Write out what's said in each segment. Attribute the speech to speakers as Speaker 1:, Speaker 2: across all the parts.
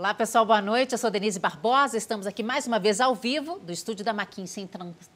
Speaker 1: Olá, pessoal, boa noite. Eu sou Denise Barbosa. Estamos aqui mais uma vez ao vivo do estúdio da McKinsey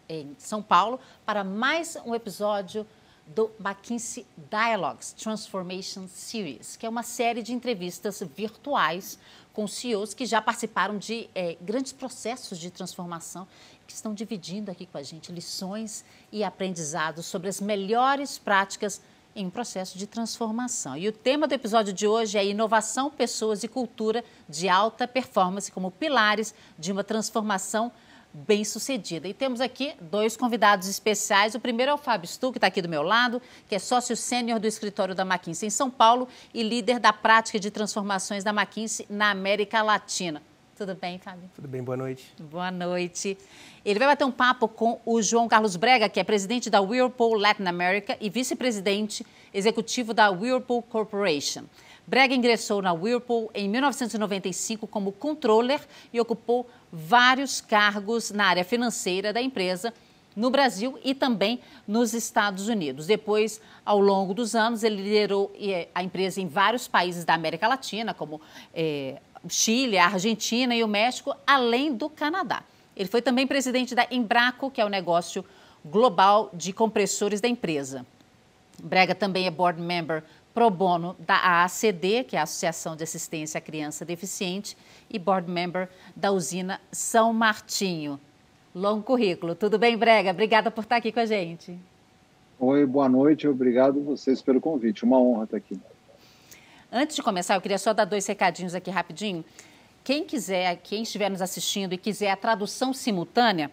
Speaker 1: em São Paulo para mais um episódio do McKinsey Dialogues Transformation Series, que é uma série de entrevistas virtuais com CEOs que já participaram de grandes processos de transformação, que estão dividindo aqui com a gente lições e aprendizados sobre as melhores práticas em um processo de transformação. E o tema do episódio de hoje é inovação, pessoas e cultura de alta performance como pilares de uma transformação bem-sucedida. E temos aqui dois convidados especiais. O primeiro é o Fábio Stu, que está aqui do meu lado, que é sócio sênior do escritório da McKinsey em São Paulo e líder da prática de transformações da McKinsey na América Latina. Tudo bem, Fábio?
Speaker 2: Tudo bem, boa noite.
Speaker 1: Boa noite. Ele vai bater um papo com o João Carlos Brega, que é presidente da Whirlpool Latin America e vice-presidente executivo da Whirlpool Corporation. Brega ingressou na Whirlpool em 1995 como controller e ocupou vários cargos na área financeira da empresa no Brasil e também nos Estados Unidos. Depois, ao longo dos anos, ele liderou a empresa em vários países da América Latina, como Chile, a Argentina e o México, além do Canadá. Ele foi também presidente da Embraco, que é o negócio global de compressores da empresa. Brega também é board member pro bono da AACD, que é a Associação de Assistência à Criança Deficiente, e board member da usina São Martinho. Longo currículo. Tudo bem, Brega? Obrigada por estar aqui com a gente.
Speaker 3: Oi, boa noite. Obrigado a vocês pelo convite. Uma honra estar aqui. Antes
Speaker 1: de começar, eu queria só dar dois recadinhos aqui rapidinho. Quem estiver nos assistindo e quiser a tradução simultânea,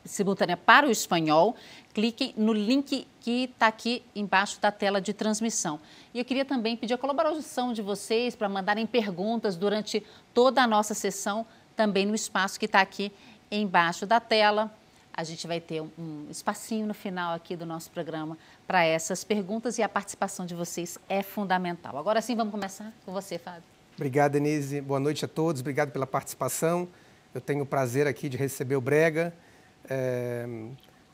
Speaker 1: simultânea para o espanhol, cliquem no link que está aqui embaixo da tela de transmissão. E eu queria também pedir a colaboração de vocês para mandarem perguntas durante toda a nossa sessão, também no espaço que está aqui embaixo da tela. A gente vai ter um espacinho no final aqui do nosso programa para essas perguntas e a participação de vocês é fundamental. Agora sim, vamos começar com você, Fábio.
Speaker 2: Obrigado, Denise. Boa noite a todos. Obrigado pela participação. Eu tenho o prazer aqui de receber o Brega.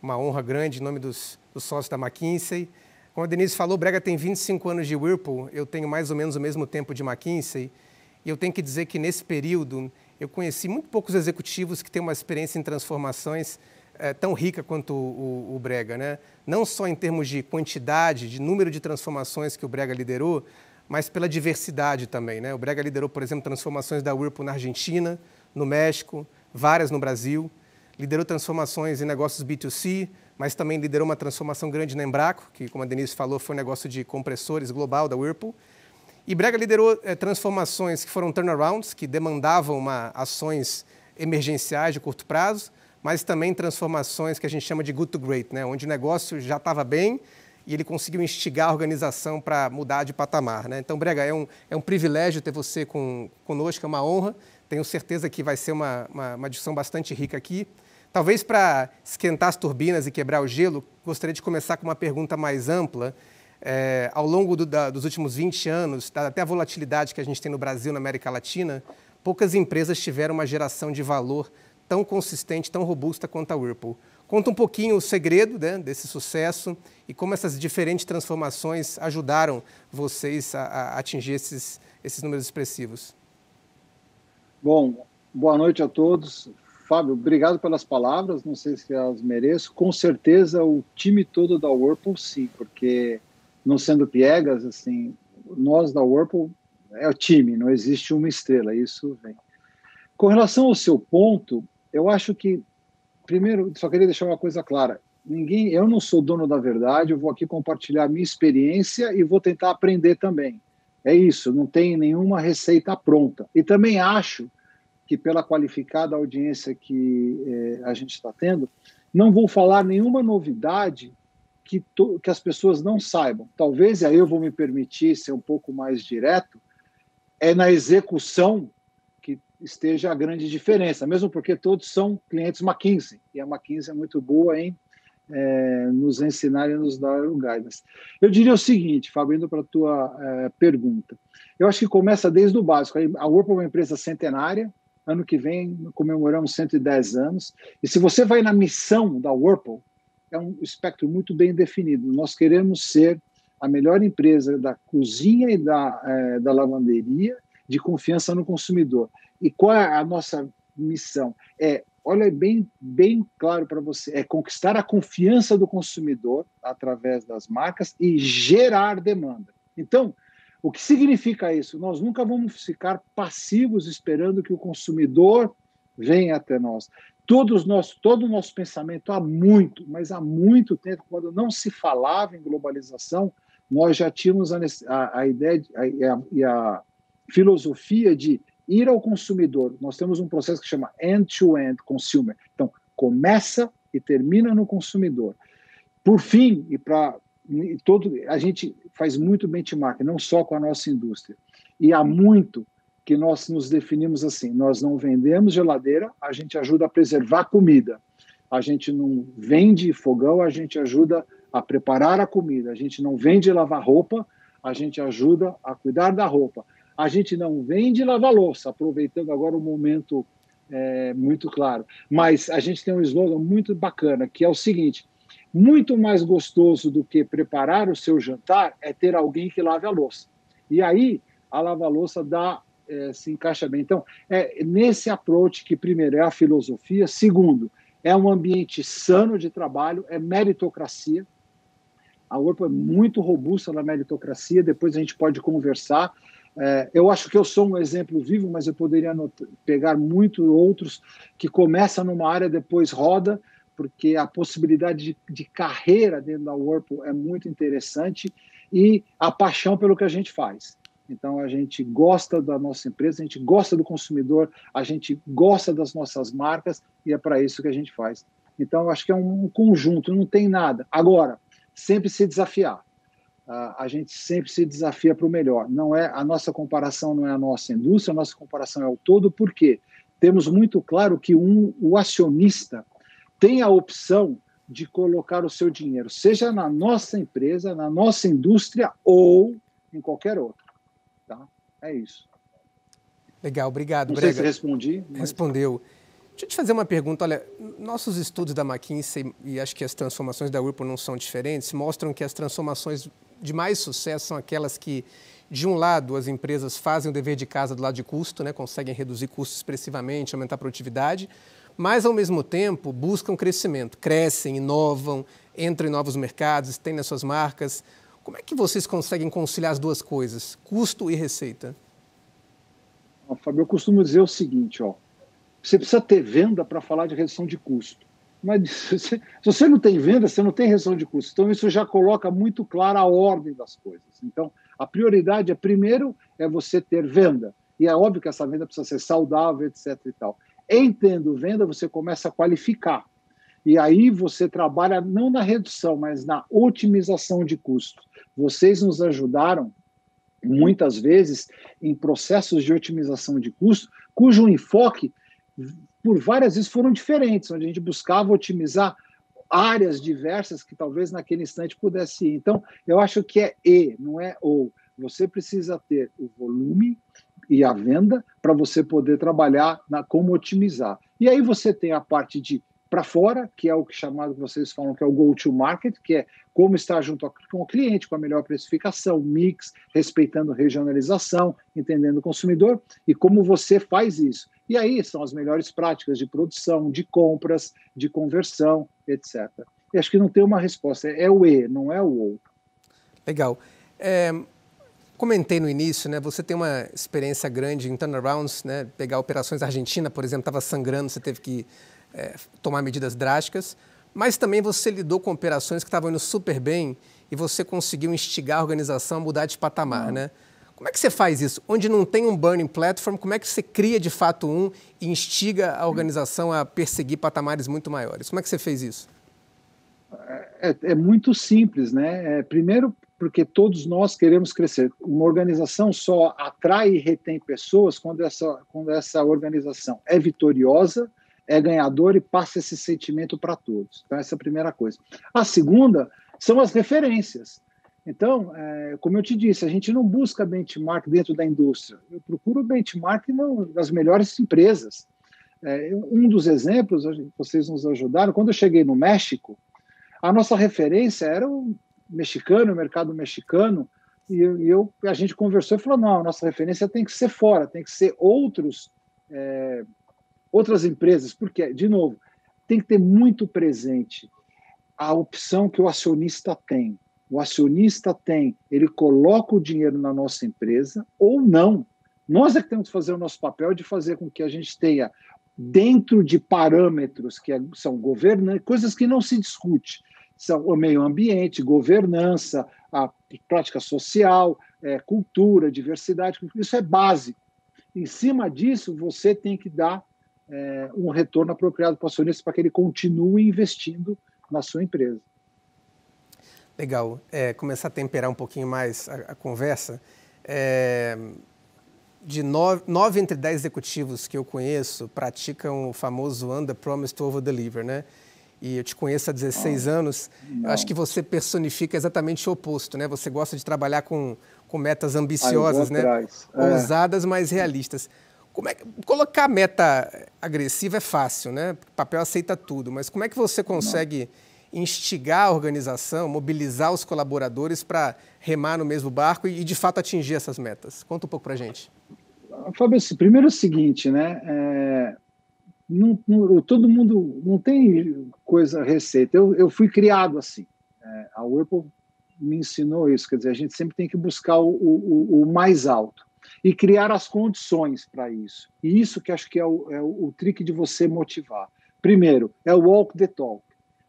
Speaker 2: Uma honra grande em nome dos sócios da McKinsey. Como a Denise falou, o Brega tem 25 anos de Whirlpool. Eu tenho mais ou menos o mesmo tempo de McKinsey. E eu tenho que dizer que nesse período eu conheci muito poucos executivos que têm uma experiência em transformações tão rica quanto o Brega, né? Não só em termos de quantidade, de número de transformações que o Brega liderou, mas pela diversidade também, né? O Brega liderou, por exemplo, transformações da Whirlpool na Argentina, no México, várias no Brasil. Liderou transformações em negócios B2C, mas também liderou uma transformação grande na Embraco, que, como a Denise falou, foi um negócio de compressores global da Whirlpool. E Brega liderou transformações que foram turnarounds, que demandavam ações emergenciais de curto prazo, mas também transformações que a gente chama de good to great, né? Onde o negócio já estava bem e ele conseguiu instigar a organização para mudar de patamar, né? Então, Brega, é um privilégio ter você conosco, é uma honra. Tenho certeza que vai ser uma discussão bastante rica aqui. Talvez para esquentar as turbinas e quebrar o gelo, gostaria de começar com uma pergunta mais ampla. Ao longo dos últimos 20 anos, até a volatilidade que a gente tem no Brasil, na América Latina, poucas empresas tiveram uma geração de valor tão consistente, tão robusta quanto a Whirlpool. Conta um pouquinho o segredo, né, desse sucesso e como essas diferentes transformações ajudaram vocês a atingir esses números expressivos.
Speaker 3: Bom, boa noite a todos. Fábio, obrigado pelas palavras, não sei se as mereço. Com certeza o time todo da Whirlpool, sim, porque não sendo piegas, assim, nós da Whirlpool é o time, não existe uma estrela, isso vem. Com relação ao seu ponto, eu acho que, primeiro, só queria deixar uma coisa clara. Eu não sou dono da verdade, eu vou aqui compartilhar a minha experiência e vou tentar aprender também. É isso, não tem nenhuma receita pronta. E também acho que, pela qualificada audiência que a gente está tendo, não vou falar nenhuma novidade que as pessoas não saibam. Talvez, e aí eu vou me permitir ser um pouco mais direto, é na execução que esteja a grande diferença, mesmo porque todos são clientes McKinsey, e a McKinsey é muito boa em nos ensinar e nos dar o guidance. Eu diria o seguinte, Fábio, indo para a tua pergunta, eu acho que começa desde o básico. A Whirlpool é uma empresa centenária, ano que vem comemoramos 110 anos, e se você vai na missão da Whirlpool, é um espectro muito bem definido. Nós queremos ser a melhor empresa da cozinha e da lavanderia, de confiança no consumidor. E qual é a nossa missão? Olha bem claro para você, é conquistar a confiança do consumidor através das marcas e gerar demanda. Então, o que significa isso? Nós nunca vamos ficar passivos esperando que o consumidor venha até nós. Todo o nosso pensamento há muito tempo, quando não se falava em globalização, nós já tínhamos a ideia e a filosofia de ir ao consumidor. Nós temos um processo que chama end-to-end consumer. Então, começa e termina no consumidor. Por fim, a gente faz muito benchmark, não só com a nossa indústria. E há muito que nós nos definimos assim, nós não vendemos geladeira, a gente ajuda a preservar comida. A gente não vende fogão, a gente ajuda a preparar a comida. A gente não vende lavar roupa, a gente ajuda a cuidar da roupa. A gente não vende lavar louça, aproveitando agora o momento muito claro. Mas a gente tem um slogan muito bacana, que é o seguinte: muito mais gostoso do que preparar o seu jantar é ter alguém que lave a louça. E aí, a lava-louça se encaixa bem. Então, nesse approach que, primeiro, é a filosofia, segundo, é um ambiente sano de trabalho, é meritocracia. A Whirlpool é muito robusta na meritocracia, depois a gente pode conversar. Eu acho que eu sou um exemplo vivo, mas eu poderia pegar muitos outros que começam numa área, depois roda, porque a possibilidade de carreira dentro da Whirlpool é muito interessante, e a paixão pelo que a gente faz. Então, a gente gosta da nossa empresa, a gente gosta do consumidor, a gente gosta das nossas marcas, e é para isso que a gente faz. Então, eu acho que é um conjunto, não tem nada. Agora, sempre se desafiar. A gente sempre se desafia para o melhor. A nossa comparação não é a nossa indústria, a nossa comparação é o todo, porque temos muito claro que o acionista tem a opção de colocar o seu dinheiro, seja na nossa empresa, na nossa indústria ou em qualquer outra. Tá? É isso.
Speaker 2: Legal, obrigado,
Speaker 3: Não
Speaker 2: Brega.
Speaker 3: sei se respondi. Mas...
Speaker 2: Respondeu. Deixa eu te fazer uma pergunta. Olha, nossos estudos da McKinsey, e acho que as transformações da Whirlpool não são diferentes, mostram que as transformações de mais sucesso são aquelas que, de um lado, as empresas fazem o dever de casa do lado de custo, né, conseguem reduzir custos expressivamente, aumentar a produtividade, mas, ao mesmo tempo, buscam crescimento, crescem, inovam, entram em novos mercados, têm nas suas marcas. Como é que vocês conseguem conciliar as duas coisas, custo e receita?
Speaker 3: Fábio, eu costumo dizer o seguinte, você precisa ter venda para falar de redução de custo. Mas se você não tem venda, você não tem redução de custo. Então, isso já coloca muito clara a ordem das coisas. Então, a prioridade primeiro é você ter venda. E é óbvio que essa venda precisa ser saudável, etc. e tal. Em tendo venda, você começa a qualificar. E aí você trabalha não na redução, mas na otimização de custos. Vocês nos ajudaram, muitas vezes, em processos de otimização de custos, cujo enfoque, por várias vezes, foram diferentes, onde a gente buscava otimizar áreas diversas que talvez naquele instante pudesse ir. Então, eu acho que é e, não é ou. Você precisa ter o volume e a venda para você poder trabalhar como otimizar. E aí você tem a parte de para fora, que é o que chamado que vocês falam que é o go-to-market, que é como estar junto com o cliente, com a melhor precificação, mix, respeitando regionalização, entendendo o consumidor, e como você faz isso. E aí são as melhores práticas de produção, de compras, de conversão, etc. E acho que não tem uma resposta, é o E, não é o ou.
Speaker 2: Legal. Comentei no início, né, você tem uma experiência grande em turnarounds, né, pegar operações. A Argentina, por exemplo, estava sangrando, você teve que tomar medidas drásticas, mas também você lidou com operações que estavam indo super bem e você conseguiu instigar a organização a mudar de patamar, né? Como é que você faz isso? Onde não tem um burning platform, como é que você cria de fato e instiga a organização a perseguir patamares muito maiores? Como é que você fez isso?
Speaker 3: É muito simples, né? Primeiro, porque todos nós queremos crescer. Uma organização só atrai e retém pessoas quando essa organização é vitoriosa, é ganhador e passa esse sentimento para todos. Então, essa é a primeira coisa. A segunda são as referências. Então, como eu te disse, a gente não busca benchmark dentro da indústria. Eu procuro benchmark nas melhores empresas. Um dos exemplos, vocês nos ajudaram, quando eu cheguei no México, a nossa referência era o mercado mexicano, a gente conversou e falou, não, a nossa referência tem que ser fora, tem que ser outras empresas, porque, de novo, tem que ter muito presente a opção que o acionista tem. O acionista ele coloca o dinheiro na nossa empresa ou não. Nós é que temos que fazer o nosso papel de fazer com que a gente tenha, dentro de parâmetros que são governança, coisas que não se discute, são o meio ambiente, governança, a prática social, cultura, diversidade, isso é básico. Em cima disso, você tem que dar um retorno apropriado para o acionista para que ele continue investindo na sua empresa.
Speaker 2: Legal. Começar a temperar um pouquinho mais a conversa. De 9 entre 10 executivos que eu conheço praticam o famoso under promise to over deliver, né? E eu te conheço há 16 anos, eu acho que você personifica exatamente o oposto, né? Você gosta de trabalhar com metas ambiciosas, né? Ousadas, mas realistas. Colocar meta agressiva é fácil, né? O papel aceita tudo, mas como é que você consegue instigar a organização, mobilizar os colaboradores para remar no mesmo barco e, de fato, atingir essas metas? Conta um pouco para a gente.
Speaker 3: Fábio, primeiro é o seguinte, né? Todo mundo não tem receita. Eu fui criado assim. A Whirlpool me ensinou isso, quer dizer, a gente sempre tem que buscar o mais alto e criar as condições para isso. E isso que acho que é o trick de você motivar. Primeiro, é o walk the talk.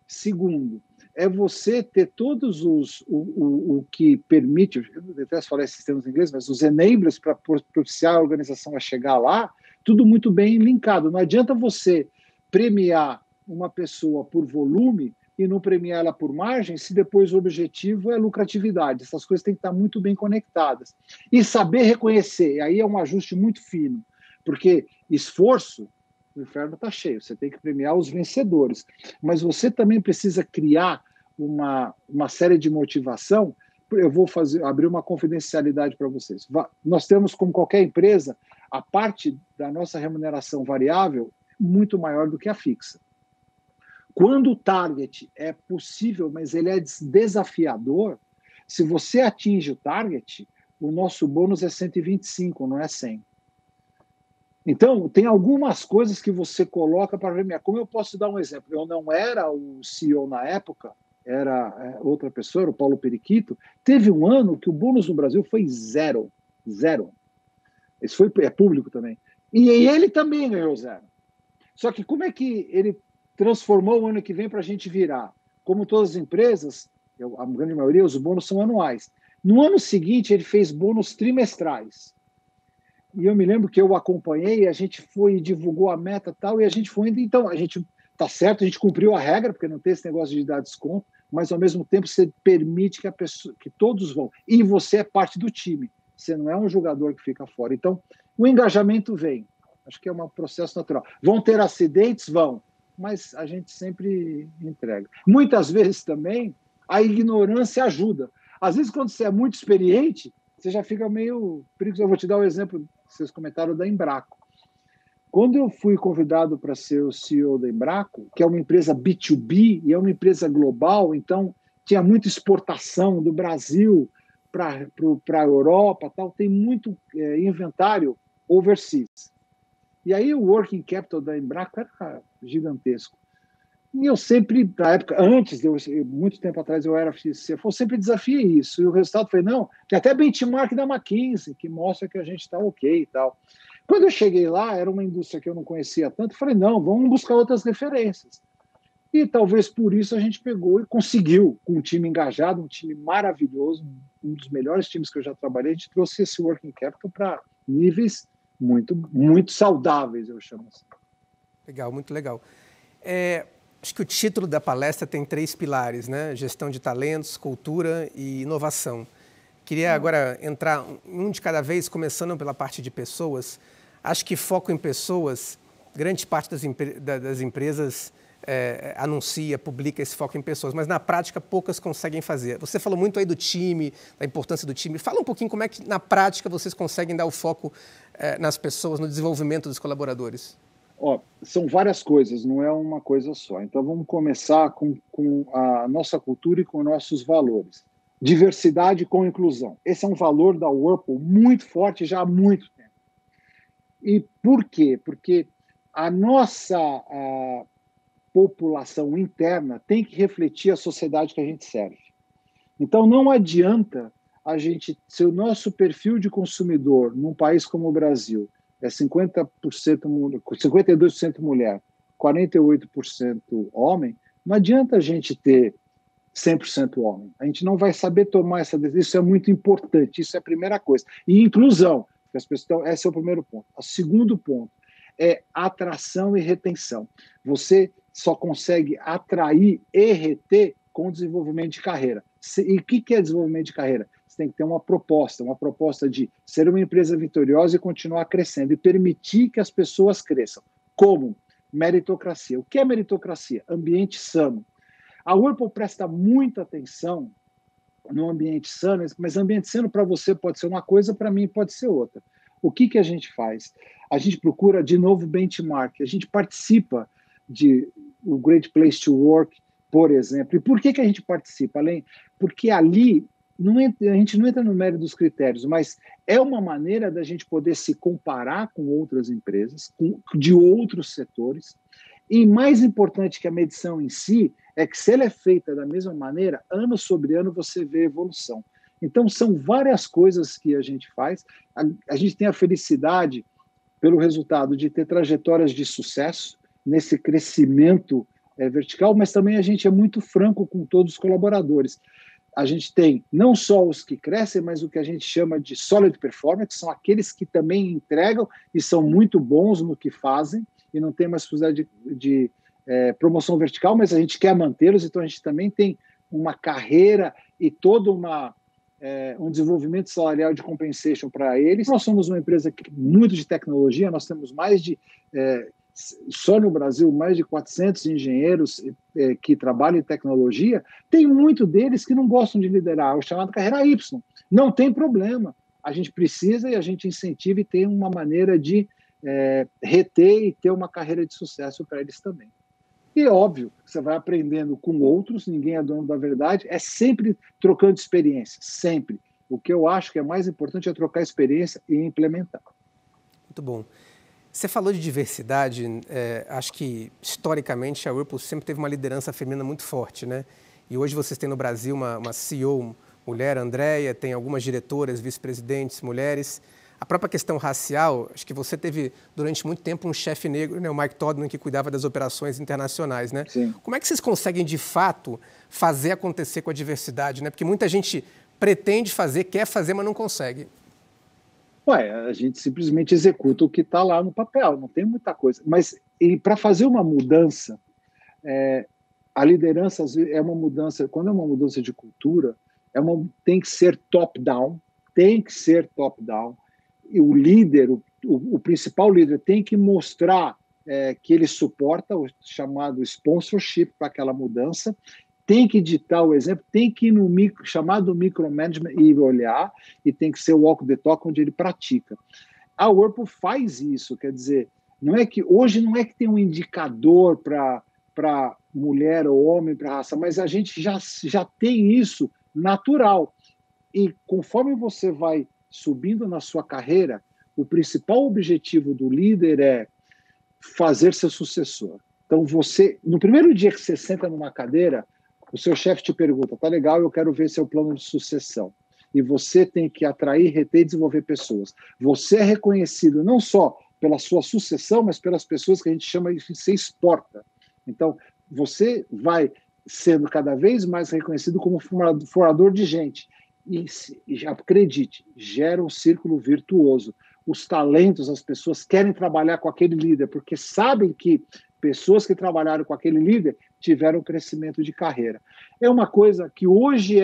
Speaker 3: Segundo, é você ter todos o que permite, eu detesto falar esses termos em inglês, mas os enablers para propiciar a organização a chegar lá, tudo muito bem linkado. Não adianta você premiar uma pessoa por volume e não premiar ela por margem, se depois o objetivo é lucratividade. Essas coisas têm que estar muito bem conectadas. E saber reconhecer, aí é um ajuste muito fino, porque esforço, o inferno está cheio, você tem que premiar os vencedores. Mas você também precisa criar uma série de motivação. Eu vou abrir uma confidencialidade para vocês. Nós temos, como qualquer empresa, a parte da nossa remuneração variável muito maior do que a fixa. Quando o target é possível, mas ele é desafiador, se você atinge o target, o nosso bônus é 125, não é 100. Então, tem algumas coisas que você coloca para premiar. Como eu posso dar um exemplo? Eu não era o CEO na época, era outra pessoa, era o Paulo Periquito. Teve um ano que o bônus no Brasil foi zero. Zero. Isso é público também. E ele também ganhou zero. Só que como é que ele transformou o ano que vem para a gente virar? Como todas as empresas, a grande maioria, os bônus são anuais. No ano seguinte, ele fez bônus trimestrais. E eu me lembro que eu acompanhei, a gente foi e divulgou a meta e tal, e a gente foi indo. Então, a gente está certo, a gente cumpriu a regra, porque não tem esse negócio de dar desconto, mas ao mesmo tempo você permite que todos vão. E você é parte do time, você não é um jogador que fica fora. Então, o engajamento vem. Acho que é um processo natural. Vão ter acidentes? Vão, mas a gente sempre entrega. Muitas vezes também a ignorância ajuda. Às vezes, quando você é muito experiente, você já fica meio perigoso. Eu vou te dar um exemplo, vocês comentaram da Embraco. Quando eu fui convidado para ser o CEO da Embraco, que é uma empresa B2B e é uma empresa global, então tinha muita exportação do Brasil para a Europa, tal, tem muito inventário overseas. E aí o working capital da Embraco era gigantesco. E eu sempre, na época, muito tempo atrás eu era CFO, eu sempre desafiei isso. E o resultado foi, não, tem até benchmark da McKinsey, que mostra que a gente está ok e tal. Quando eu cheguei lá, era uma indústria que eu não conhecia tanto, eu falei, não, vamos buscar outras referências. E talvez por isso a gente pegou e conseguiu, com um time engajado, um time maravilhoso, um dos melhores times que eu já trabalhei, a gente trouxe esse working capital para níveis muito, muito saudáveis, eu chamo assim.
Speaker 2: Legal, muito legal. Acho que o título da palestra tem 3 pilares, né? Gestão de talentos, cultura e inovação. Queria agora entrar um de cada vez, começando pela parte de pessoas. Acho que foco em pessoas, grande parte das empresas anuncia, publica esse foco em pessoas, mas na prática poucas conseguem fazer. Você falou muito aí do time, da importância do time. Fala um pouquinho como é que na prática vocês conseguem dar o foco nas pessoas, no desenvolvimento dos colaboradores.
Speaker 3: São várias coisas, não é uma coisa só. Então, vamos começar com a nossa cultura e com nossos valores. diversidade com inclusão. Esse é um valor da Whirlpool muito forte já há muito tempo. E por quê? Porque a nossa população interna tem que refletir a sociedade que a gente serve. Então, não adianta a gente, se o nosso perfil de consumidor num país como o Brasil é 52% mulher, 48% homem, não adianta a gente ter 100% homem. A gente não vai saber tomar essa decisão. Isso é muito importante, isso é a primeira coisa. E inclusão, as pessoas, então, esse é o primeiro ponto. O segundo ponto é atração e retenção. Você só consegue atrair e reter com desenvolvimento de carreira. E o que é desenvolvimento de carreira? Você tem que ter uma proposta de ser uma empresa vitoriosa e continuar crescendo e permitir que as pessoas cresçam. Como? Meritocracia. O que é meritocracia? Ambiente sano. A Whirlpool presta muita atenção no ambiente sano, mas ambiente sano para você pode ser uma coisa, para mim pode ser outra. O que a gente faz? A gente procura, de novo, benchmark. A gente participa o Great Place to Work, por exemplo. E por que a gente participa? Porque ali a gente não entra no mérito dos critérios, mas é uma maneira da gente poder se comparar com outras empresas, de outros setores. E mais importante que a medição em si, é que se ela é feita da mesma maneira, ano sobre ano você vê evolução. Então, são várias coisas que a gente faz. A gente tem a felicidade, pelo resultado, de ter trajetórias de sucesso nesse crescimento vertical, mas também a gente é muito franco com todos os colaboradores. A gente tem não só os que crescem, mas o que a gente chama de solid performance, que são aqueles que também entregam e são muito bons no que fazem, e não tem mais possibilidade de promoção vertical, mas a gente quer mantê-los, então a gente também tem uma carreira e todo um desenvolvimento salarial de compensation para eles. Nós somos uma empresa muito de tecnologia, nós temos só no Brasil, mais de 400 engenheiros que trabalham em tecnologia. Tem muito deles que não gostam de liderar, o chamado carreira Y. Não tem problema. A gente precisa e a gente incentiva e tem uma maneira de reter e ter uma carreira de sucesso para eles também. E óbvio, você vai aprendendo com outros, ninguém é dono da verdade, é sempre trocando experiência, sempre. O que eu acho que é mais importante é trocar experiência e implementar.
Speaker 2: Muito bom. Você falou de diversidade, acho que historicamente a Whirlpool sempre teve uma liderança feminina muito forte, né? E hoje vocês têm no Brasil uma CEO mulher, Andréia, tem algumas diretoras, vice-presidentes, mulheres. A própria questão racial, acho que você teve durante muito tempo um chefe negro, né, o Mike Todman, que cuidava das operações internacionais, né?
Speaker 3: Sim.
Speaker 2: Como é que vocês conseguem, de fato, fazer acontecer com a diversidade, né? Porque muita gente pretende fazer, quer fazer, mas não consegue.
Speaker 3: A gente simplesmente executa o que está lá no papel, não tem muita coisa. Mas para fazer uma mudança, a liderança é uma mudança, quando é uma mudança de cultura, tem que ser top-down, E o líder, o principal líder, tem que mostrar que ele suporta o chamado sponsorship para aquela mudança, tem que ditar o exemplo, tem que ir no chamado micromanagement e olhar, e tem que ser o walk the talk onde ele pratica. A Whirlpool faz isso, quer dizer, hoje não é que tem um indicador para mulher ou homem, para raça, mas a gente já tem isso natural. E conforme você vai subindo na sua carreira, o principal objetivo do líder é fazer seu sucessor. Então, no primeiro dia que você senta numa cadeira, o seu chefe te pergunta, tá legal, eu quero ver seu plano de sucessão. E você tem que atrair, reter e desenvolver pessoas. Você é reconhecido não só pela sua sucessão, mas pelas pessoas que a gente chama de você exporta. Então, você vai sendo cada vez mais reconhecido como formador de gente. E acredite, gera um círculo virtuoso. Os talentos, as pessoas querem trabalhar com aquele líder, porque sabem que pessoas que trabalharam com aquele líder tiveram crescimento de carreira. É uma coisa que hoje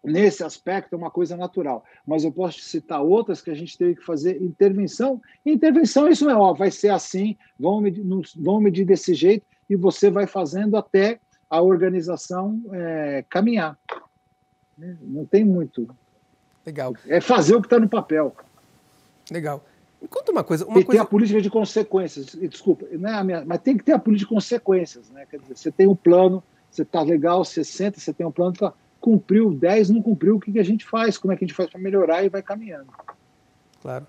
Speaker 3: nesse aspecto, é uma coisa natural. Mas eu posso citar outras que a gente teve que fazer intervenção. Intervenção, isso não é óbvio, vai ser assim, vão medir desse jeito, e você vai fazendo até a organização caminhar. Não tem muito.
Speaker 2: Legal.
Speaker 3: É fazer o que está no papel.
Speaker 2: Legal. Me conta uma coisa.
Speaker 3: Tem a política de consequências. Desculpa, não é a minha, mas tem que ter a política de consequências. Né? Quer dizer, você tem um plano, você está legal, você senta, você tem um plano. cumpriu, 10 não cumpriu, o que a gente faz? Como é que a gente faz para melhorar e vai caminhando?
Speaker 2: Claro.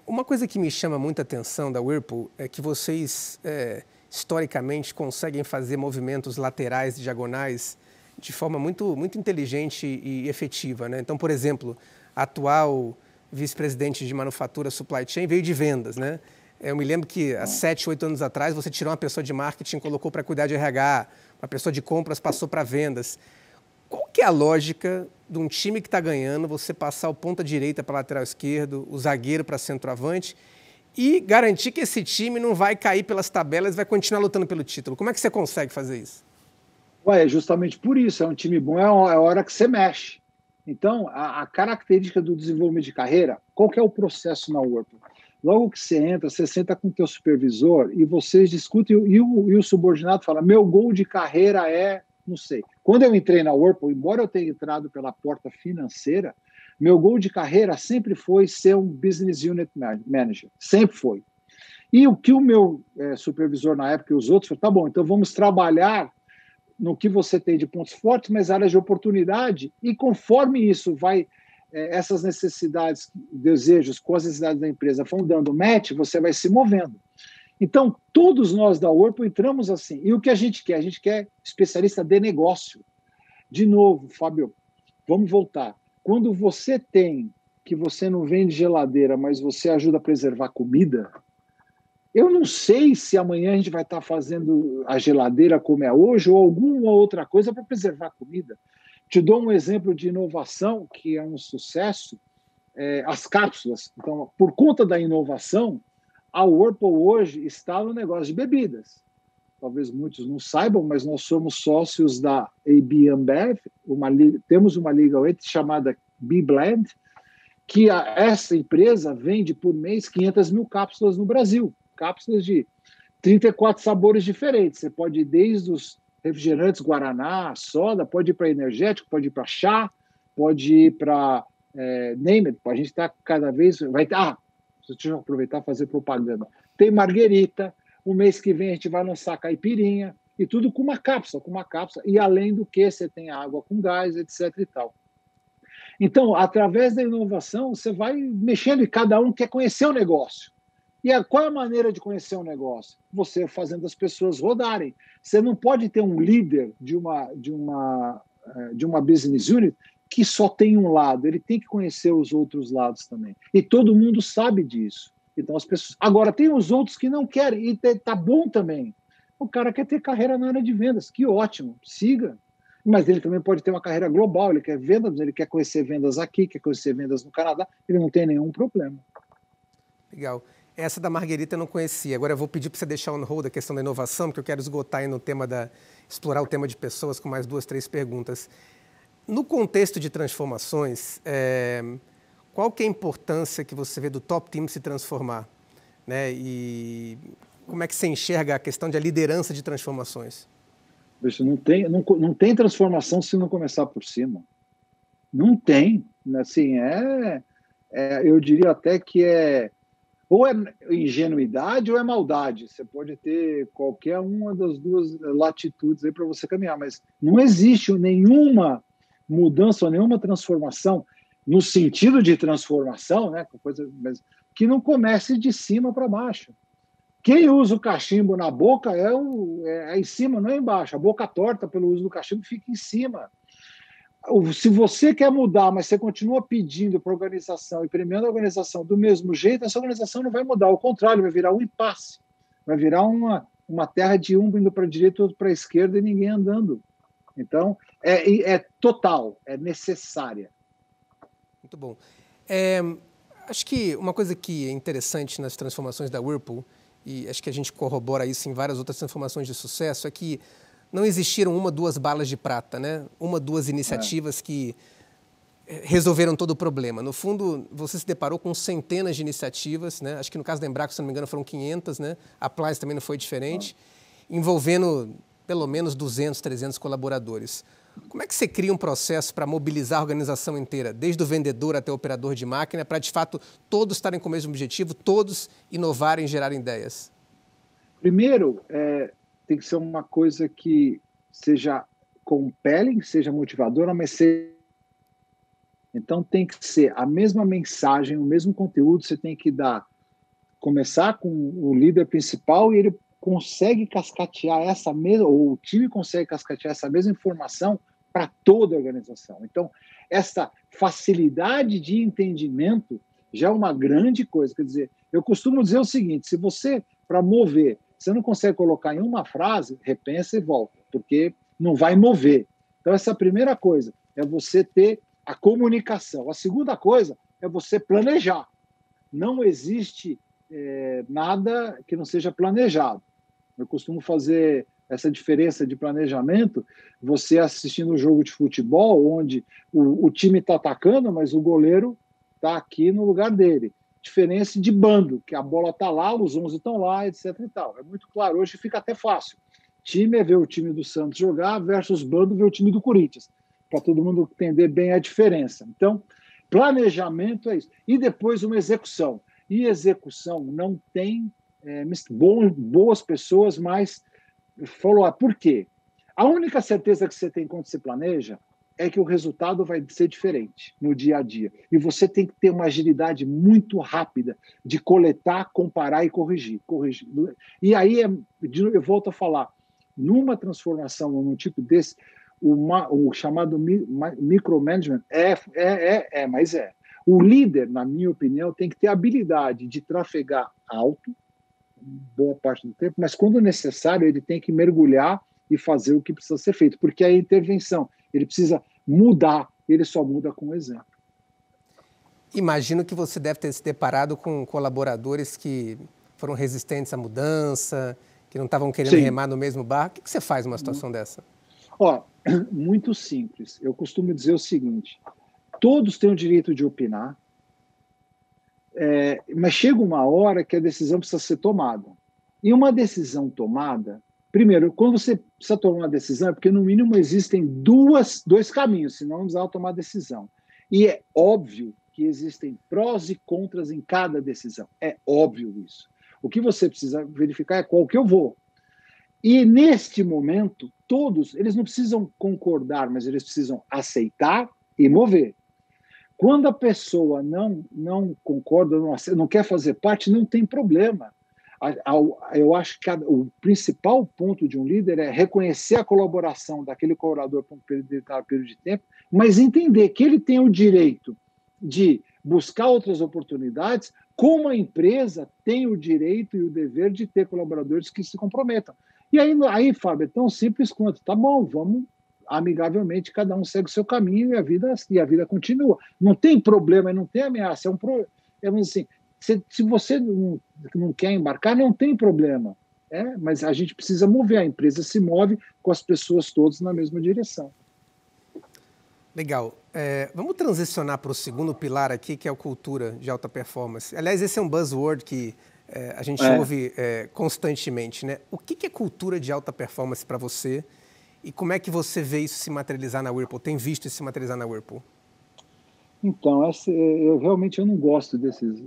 Speaker 2: Uma coisa que me chama muita atenção da Whirlpool é que vocês, historicamente, conseguem fazer movimentos laterais e diagonais de forma muito inteligente e efetiva, né? Então, por exemplo, a atual vice-presidente de manufatura supply chain veio de vendas, né? Eu me lembro que há 7, 8 anos atrás você tirou uma pessoa de marketing e colocou para cuidar de RH, uma pessoa de compras passou para vendas. Qual que é a lógica de um time que está ganhando, você passar o ponta direita para lateral esquerdo, o zagueiro para centroavante e garantir que esse time não vai cair pelas tabelas e vai continuar lutando pelo título? Como é que você consegue fazer isso?
Speaker 3: Ué, é justamente por isso, é um time bom, é a hora que você mexe. Então, a característica do desenvolvimento de carreira, qual que é o processo na Whirlpool? Logo que você entra, você senta com o teu supervisor e vocês discutem e o subordinado fala, meu gol de carreira é, não sei. Quando eu entrei na Whirlpool, embora eu tenha entrado pela porta financeira, meu gol de carreira sempre foi ser um Business Unit Manager, sempre foi. E o que o meu supervisor na época e os outros falaram, tá bom, então vamos trabalhar no que você tem de pontos fortes, mas áreas de oportunidade, e conforme isso vai, essas necessidades, desejos com as necessidades da empresa vão dando match, você vai se movendo. Então, todos nós da Whirlpool entramos assim. E o que a gente quer? A gente quer especialista de negócio. De novo, Fábio, vamos voltar. Quando você tem que você não vende geladeira, mas você ajuda a preservar comida, eu não sei se amanhã a gente vai estar fazendo a geladeira como é hoje ou alguma outra coisa para preservar a comida. Te dou um exemplo de inovação que é um sucesso, as cápsulas. Então, por conta da inovação, a Whirlpool hoje está no negócio de bebidas. Talvez muitos não saibam, mas nós somos sócios da AB InBev, temos uma legal entity chamada B-Blend, que essa empresa vende por mês 500 mil cápsulas no Brasil. Cápsulas de 34 sabores diferentes. Você pode ir desde os refrigerantes, guaraná, soda, pode ir para energético, pode ir para chá, pode ir para name it. A gente está cada vez... deixa eu aproveitar e fazer propaganda. Tem marguerita, o mês que vem a gente vai lançar caipirinha, e tudo com uma cápsula, e além do que você tem água com gás, etc. e tal. Então, através da inovação, você vai mexendo e cada um quer conhecer o negócio. E qual é a maneira de conhecer um negócio? Você fazendo as pessoas rodarem. Você não pode ter um líder de uma business unit que só tem um lado. Ele tem que conhecer os outros lados também. E todo mundo sabe disso. Então as pessoas. Agora, tem os outros que não querem, e tá bom também. O cara quer ter carreira na área de vendas. Que ótimo, siga. Mas ele também pode ter uma carreira global. Ele quer vendas, ele quer conhecer vendas aqui, quer conhecer vendas no Canadá. Ele não tem nenhum problema.
Speaker 2: Legal. Essa da Marguerita eu não conhecia. Agora eu vou pedir para você deixar on hold a questão da inovação, porque eu quero esgotar aí no tema explorar o tema de pessoas com mais 2, 3 perguntas. No contexto de transformações, qual que é a importância que você vê do top team se transformar? Né? E como é que você enxerga a questão da liderança de transformações?
Speaker 3: Não tem transformação se não começar por cima. Não tem. Assim, eu diria até que ou é ingenuidade ou é maldade. Você pode ter qualquer uma das duas latitudes aí para você caminhar, mas não existe nenhuma mudança ou nenhuma transformação no sentido de transformação, né, mas que não comece de cima para baixo. Quem usa o cachimbo na boca é em cima, não é embaixo. A boca torta pelo uso do cachimbo fica em cima. Se você quer mudar, mas você continua pedindo para a organização e premiando a organização do mesmo jeito, essa organização não vai mudar. Ao contrário, vai virar um impasse. Vai virar uma terra de um indo para a direita, outro para a esquerda e ninguém andando. Então, é total, é necessária.
Speaker 2: Muito bom. Acho que uma coisa que é interessante nas transformações da Whirlpool, e acho que a gente corrobora isso em várias outras transformações de sucesso, é que não existiram 1, 2 balas de prata, né? 1, 2 iniciativas que resolveram todo o problema. No fundo, você se deparou com centenas de iniciativas, né? Acho que no caso da Embraco, se não me engano, foram 500, né? A Plais também não foi diferente, envolvendo pelo menos 200, 300 colaboradores. Como é que você cria um processo para mobilizar a organização inteira, desde o vendedor até o operador de máquina, para, de fato, todos estarem com o mesmo objetivo, todos inovarem e gerarem ideias?
Speaker 3: Primeiro, tem que ser uma coisa que seja compelling, seja motivadora, mas seja... Então tem que ser a mesma mensagem, o mesmo conteúdo, você tem que começar com o líder principal e ele consegue cascatear essa mesma, ou o time consegue cascatear essa mesma informação para toda a organização. Então, essa facilidade de entendimento já é uma grande coisa. Quer dizer, eu costumo dizer o seguinte, se você, para mover, você não consegue colocar em uma frase, repensa e volta, porque não vai mover. Então, essa é a primeira coisa, é você ter a comunicação. A segunda coisa é você planejar. Não existe nada que não seja planejado. Eu costumo fazer essa diferença de planejamento, você assistindo um jogo de futebol, onde o time está atacando, mas o goleiro está aqui no lugar dele. Diferença de bando, que a bola está lá, os 11 estão lá, etc. e tal. É muito claro, hoje fica até fácil. Time é ver o time do Santos jogar versus bando ver o time do Corinthians, para todo mundo entender bem a diferença. Então, planejamento é isso. E depois uma execução. E execução não tem boas pessoas, mas falou, por quê? A única certeza que você tem quando você planeja é que o resultado vai ser diferente no dia a dia. E você tem que ter uma agilidade muito rápida de coletar, comparar e corrigir. E aí, eu volto a falar, numa transformação, num tipo desse, o chamado micromanagement mas é. O líder, na minha opinião, tem que ter a habilidade de trafegar alto, boa parte do tempo, mas quando necessário ele tem que mergulhar e fazer o que precisa ser feito, porque é intervenção, ele precisa mudar, ele só muda com o exemplo.
Speaker 2: Imagino que você deve ter se deparado com colaboradores que foram resistentes à mudança, que não estavam querendo remar no mesmo barco. O que você faz numa situação dessa?
Speaker 3: Muito simples. Eu costumo dizer o seguinte, todos têm o direito de opinar, mas chega uma hora que a decisão precisa ser tomada. E uma decisão tomada, primeiro, quando você precisa tomar uma decisão, é porque no mínimo existem dois caminhos, senão não precisava tomar decisão. E é óbvio que existem prós e contras em cada decisão. É óbvio isso. O que você precisa verificar é qual que eu vou. E neste momento, todos, eles não precisam concordar, mas eles precisam aceitar e mover. Quando a pessoa não concorda, não quer fazer parte, não tem problema. Eu acho que o principal ponto de um líder é reconhecer a colaboração daquele colaborador por um determinado período de tempo, mas entender que ele tem o direito de buscar outras oportunidades, como a empresa tem o direito e o dever de ter colaboradores que se comprometam. E aí, Fábio, é tão simples quanto, tá bom, vamos amigavelmente, cada um segue o seu caminho e a vida continua. Não tem problema, não tem ameaça. Assim, se você não quer embarcar, não tem problema. Mas a gente precisa mover, a empresa se move com as pessoas todas na mesma direção.
Speaker 2: Legal. Vamos transicionar para o segundo pilar aqui, que é a cultura de alta performance. Aliás, esse é um buzzword que a gente ouve constantemente, né? O que é cultura de alta performance para você? E como é que você vê isso se materializar na Whirlpool? Tem visto isso se materializar na Whirlpool?
Speaker 3: Então, eu realmente não gosto dessas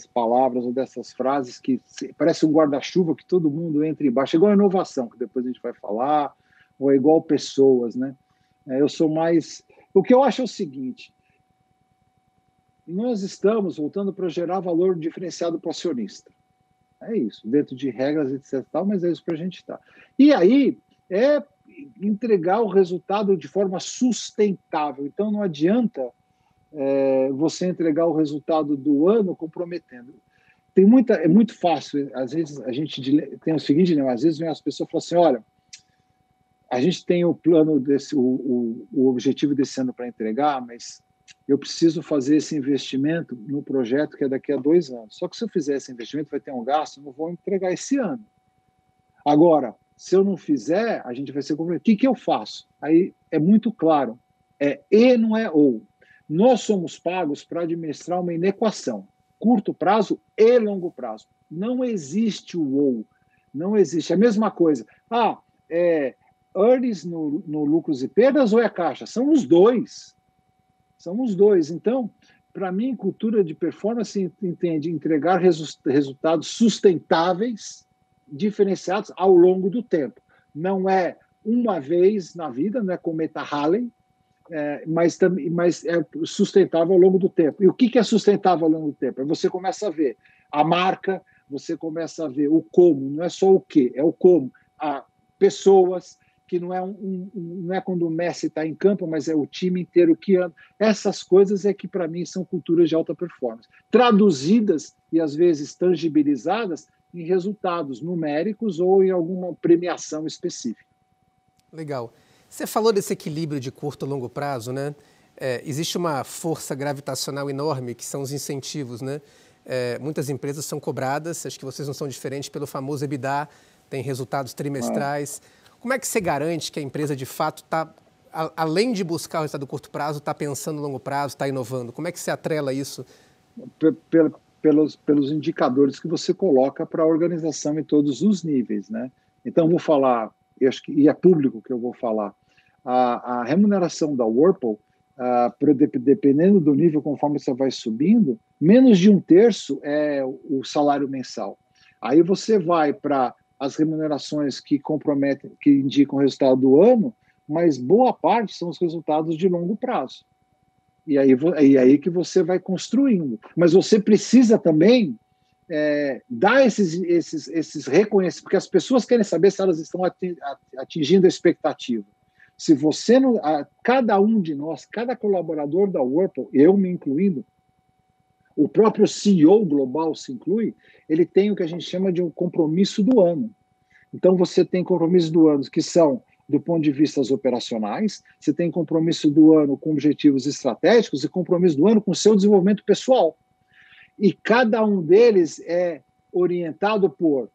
Speaker 3: palavras ou dessas frases que parece um guarda-chuva que todo mundo entra embaixo. É igual a inovação, que depois a gente vai falar, ou é igual pessoas, né? Eu sou mais... O que eu acho é o seguinte, nós estamos voltando para gerar valor diferenciado para o acionista. É isso, dentro de regras, etc. Mas é isso para a gente estar. E aí, entregar o resultado de forma sustentável. Então, não adianta você entregar o resultado do ano comprometendo. É muito fácil, às vezes a gente tem o seguinte, né? Às vezes vem as pessoas e falam assim, olha, a gente tem o plano, o objetivo desse ano para entregar, mas eu preciso fazer esse investimento no projeto que é daqui a 2 anos. Só que se eu fizer esse investimento, vai ter um gasto, eu não vou entregar esse ano. Agora, se eu não fizer, a gente vai ser comprometido. O que eu faço? Aí é muito claro. E não é ou. Nós somos pagos para administrar uma inequação. Curto prazo e longo prazo. Não existe o ou. Não existe. É a mesma coisa. Earnings no lucros e perdas ou é caixa? São os dois. São os dois. Então, para mim, cultura de performance entende entregar resultados sustentáveis, diferenciados ao longo do tempo. Não é uma vez na vida, não é cometa Halley, mas é sustentável ao longo do tempo. E o que é sustentável ao longo do tempo? Você começa a ver a marca, você começa a ver o como, não é só o que, é o como. Pessoas, que não é quando o Messi está em campo, mas é o time inteiro que anda. Essas coisas é que, para mim, são culturas de alta performance, traduzidas e, às vezes, tangibilizadas em resultados numéricos ou em alguma premiação específica.
Speaker 2: Legal. Você falou desse equilíbrio de curto e longo prazo, né? Existe uma força gravitacional enorme, que são os incentivos, né? Muitas empresas são cobradas, acho que vocês não são diferentes, pelo famoso EBITDA, tem resultados trimestrais. Como é que você garante que a empresa, de fato, está, além de buscar o resultado do curto prazo, está pensando no longo prazo, está inovando? Como é que você atrela isso?
Speaker 3: Pelos indicadores que você coloca para a organização em todos os níveis, né? Então, vou falar, e é público que eu vou falar, a remuneração da Whirlpool, dependendo do nível, conforme você vai subindo, menos de 1/3 é o salário mensal. Aí você vai para as remunerações que comprometem, que indicam o resultado do ano, mas boa parte são os resultados de longo prazo. E aí que você vai construindo. Mas você precisa também dar esses reconhecimentos, porque as pessoas querem saber se elas estão atingindo a expectativa. Se você não... cada um de nós, cada colaborador da Whirlpool, eu me incluindo, o próprio CEO global se inclui, ele tem o que a gente chama de um compromisso do ano. Então, você tem compromissos do ano que são, do ponto de vista operacionais, você tem compromisso do ano com objetivos estratégicos e compromisso do ano com o seu desenvolvimento pessoal. E cada um deles é orientado por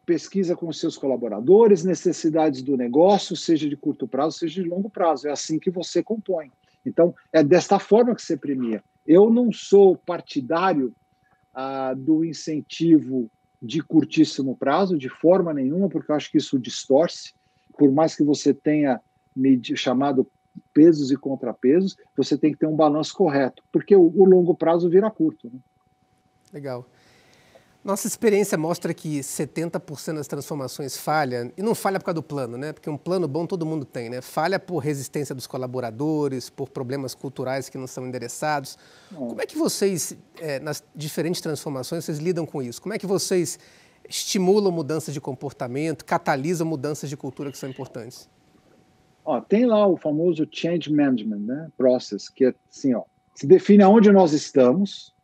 Speaker 3: pesquisa com os seus colaboradores, necessidades do negócio, seja de curto prazo, seja de longo prazo. É assim que você compõe. Então, é desta forma que você premia. Eu não sou partidário do incentivo de curtíssimo prazo, de forma nenhuma, porque eu acho que isso distorce. Por mais que você tenha chamado pesos e contrapesos, você tem que ter um balanço correto, porque o longo prazo vira curto, né?
Speaker 2: Legal. Nossa experiência mostra que 70% das transformações falham, e não falha por causa do plano, né? Porque um plano bom todo mundo tem, né? Falha por resistência dos colaboradores, por problemas culturais que não são endereçados. Como é que vocês, nas diferentes transformações, vocês lidam com isso? Como é que vocês estimulam mudanças de comportamento, catalisam mudanças de cultura que são importantes?
Speaker 3: Tem lá o famoso change management, né? Process, que é assim, se define aonde nós estamos.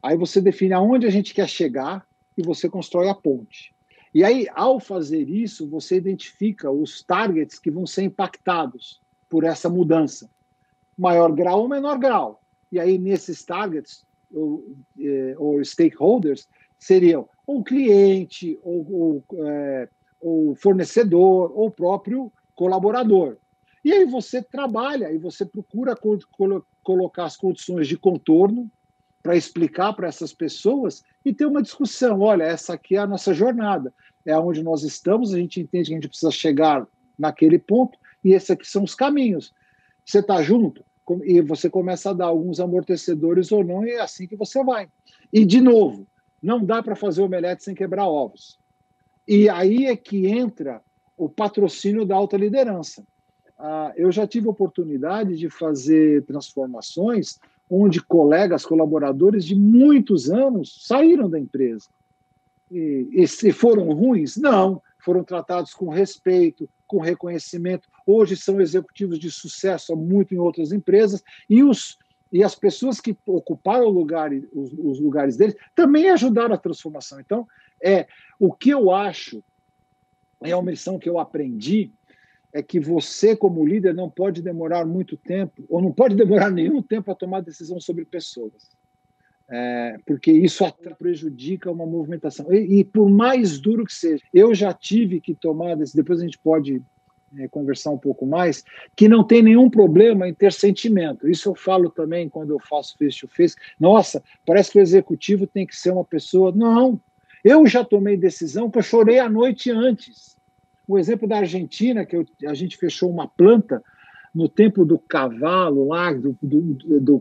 Speaker 3: Aí você define aonde a gente quer chegar e você constrói a ponte. E aí, ao fazer isso, você identifica os targets que vão ser impactados por essa mudança. Maior grau ou menor grau. E aí, nesses targets, ou stakeholders, seriam ou cliente, ou fornecedor, ou próprio colaborador. E aí você trabalha e você procura colocar as condições de contorno para explicar para essas pessoas e ter uma discussão. Olha, essa aqui é a nossa jornada, é onde nós estamos, a gente entende que a gente precisa chegar naquele ponto e esses aqui são os caminhos. Você está junto e você começa a dar alguns amortecedores ou não e é assim que você vai. E, de novo, não dá para fazer omelete sem quebrar ovos. E aí é que entra o patrocínio da alta liderança. Eu já tive a oportunidade de fazer transformações onde colegas, colaboradores de muitos anos saíram da empresa. E se foram ruins? Não. Foram tratados com respeito, com reconhecimento. Hoje são executivos de sucesso muito em outras empresas. E as pessoas que ocuparam os lugares deles também ajudaram a transformação. Então, o que eu acho, é uma lição que eu aprendi, é que você, como líder, não pode demorar muito tempo, ou não pode demorar nenhum tempo a tomar decisão sobre pessoas. Porque isso prejudica uma movimentação. E por mais duro que seja, eu já tive que tomar, depois a gente pode conversar um pouco mais, que não tem nenhum problema em ter sentimento. Isso eu falo também quando eu faço face-to-face. Nossa, parece que o executivo tem que ser uma pessoa... Não, eu já tomei decisão que eu chorei a noite antes. O exemplo da Argentina, que a gente fechou uma planta no tempo do cavalo lá,